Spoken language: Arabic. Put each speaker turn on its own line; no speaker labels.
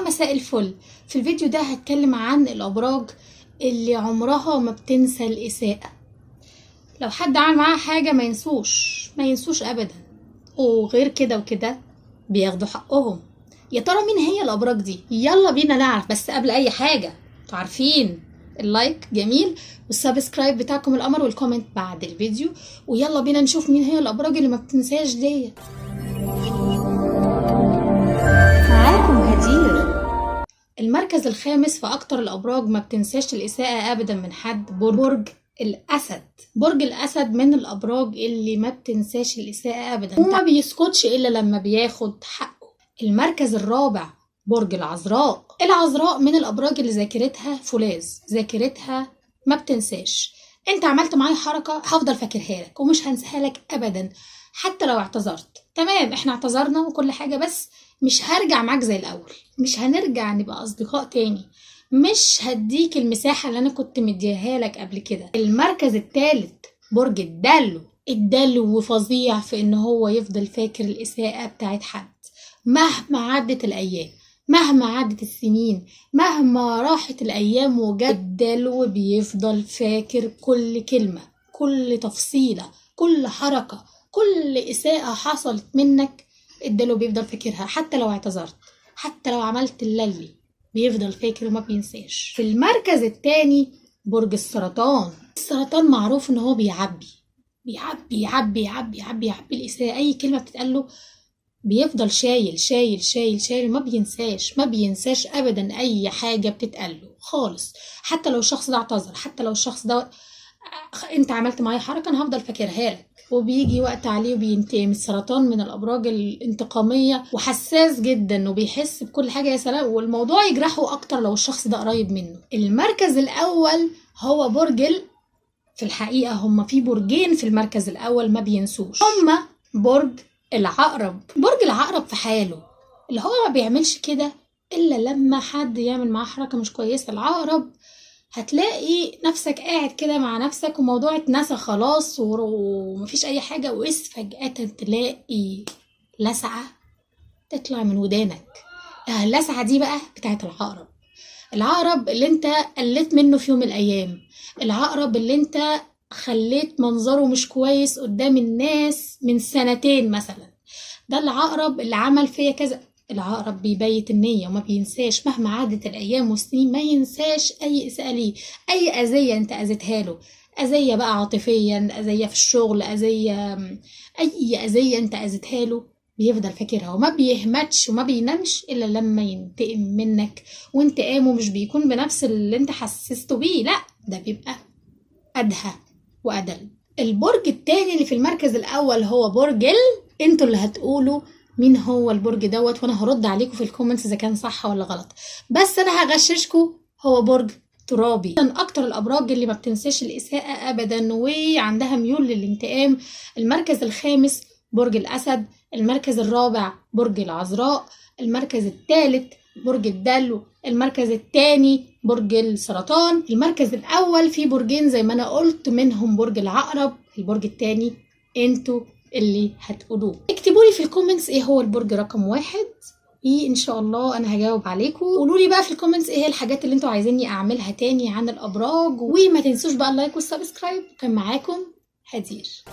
مساء الفل. في الفيديو ده هتكلم عن الأبراج اللي عمرها ما بتنسى الإساءة. لو حد عمل معاها حاجة ما ينسوش أبدا، وغير كده وكده بياخدوا حقهم. يا ترى مين هي الأبراج دي؟ يلا بينا نعرف. بس قبل أي حاجة انتوا عارفين اللايك جميل والسبسكرايب بتاعكم القمر والكومنت بعد الفيديو، ويلا بينا نشوف مين هي الأبراج اللي ما بتنساش ديت. معاكم هدير. المركز الخامس في أكتر الأبراج ما بتنساش الإساءة أبدا من حد برج الأسد. برج الأسد من الأبراج اللي ما بتنساش الإساءة أبدا وما بيسكتش إلا لما بياخد حقه. المركز الرابع برج العذراء. العذراء من الأبراج اللي ذاكرتها فولاذ، ذاكرتها ما بتنساش. انت عملت معايا حركة هفضل فاكرها لك ومش هنساها لك أبدا حتى لو اعتذرت. تمام، احنا اعتذرنا وكل حاجة، بس مش هرجع معاك زي الأول، مش هنرجع نبقى أصدقاء تاني، مش هديك المساحة اللي أنا كنت مديها لك قبل كده. المركز الثالث برج الدلو. الدلو فظيع في إن هو يفضل فاكر الإساءة بتاعت حد مهما عدت الأيام، مهما عدت السنين، مهما راحت الأيام وجد. الدلو بيفضل فاكر كل كلمة، كل تفصيلة، كل حركة، كل إساءة حصلت منك. الدلو بيفضل فاكرها حتى لو اعتذرت، حتى لو عملت اللي بيفضل فاكر وما بينساش. في المركز الثاني برج السرطان. السرطان معروف ان هو بيعبي الإساءة. اي كلمة بتتقاله بيفضل شايل شايل شايل شايل، ما بينساش ابدا اي حاجة بتتقاله خالص. حتى لو الشخص ده اعتذر، حتى لو الشخص ده انت عملت معايا حركة انا هفضل فاكرها لك، وبيجي وقت عليه وبينتقم. السرطان من الابراج الانتقاميه وحساس جدا وبيحس بكل حاجه، يا سلام، والموضوع يجرحه اكتر لو الشخص ده قريب منه. المركز الاول هو برج في الحقيقه هما في برجين في المركز الاول ما بينسوش، هما برج العقرب. برج العقرب في حاله، اللي هو ما بيعملش كده الا لما حد يعمل معاه حركه مش كويسه. العقرب هتلاقي نفسك قاعد كده مع نفسك وموضوع اتنسى خلاص ومفيش اي حاجة، وإس فجأة تلاقي لسعة تطلع من ودانك. اللسعة دي بقى بتاعت العقرب. العقرب اللي انت قلت منه في يوم من الأيام، العقرب اللي انت خليت منظره مش كويس قدام الناس من سنتين مثلا، ده العقرب اللي عمل فيا كذا. العقرب بيبيت النية وما بينساش مهما عدت الأيام والسنين، ما ينساش أي إساءة ليه، أي أذية أنت أذيتها له، أذية بقى عاطفيا، أذية في الشغل، أي أذية أنت أذيتها له بيفضل فاكرها وما بيهمتش وما بينامش إلا لما ينتقم منك. وانتقامه مش بيكون بنفس اللي انت حسسته بيه، لا، ده بيبقى أدهى وأدل. البرج التاني اللي في المركز الأول هو برج انتوا اللي هتقولوا مين هو البرج دوت، وانا هرد عليكم في الكومنتس اذا كان صح ولا غلط، بس انا هغششكم. هو برج ترابي. من اكتر الابراج اللي ما بتنساش الاساءة ابدا وعندها ميول للانتقام. المركز الخامس برج الاسد. المركز الرابع برج العذراء. المركز الثالث برج الدلو. المركز الثاني برج السرطان. المركز الاول في برجين زي ما انا قلت، منهم برج العقرب. البرج الثاني انتوا اللي هتقولوه. اكتبوا لي في الكومنتس ايه هو البرج رقم 1، ان شاء الله انا هجاوب عليكم. قولوا لي بقى في الكومنتس ايه الحاجات اللي انتوا عايزيني اعملها تاني عن الابراج، وما تنسوش بقى اللايك والسبسكرايب. كان معاكم هدير.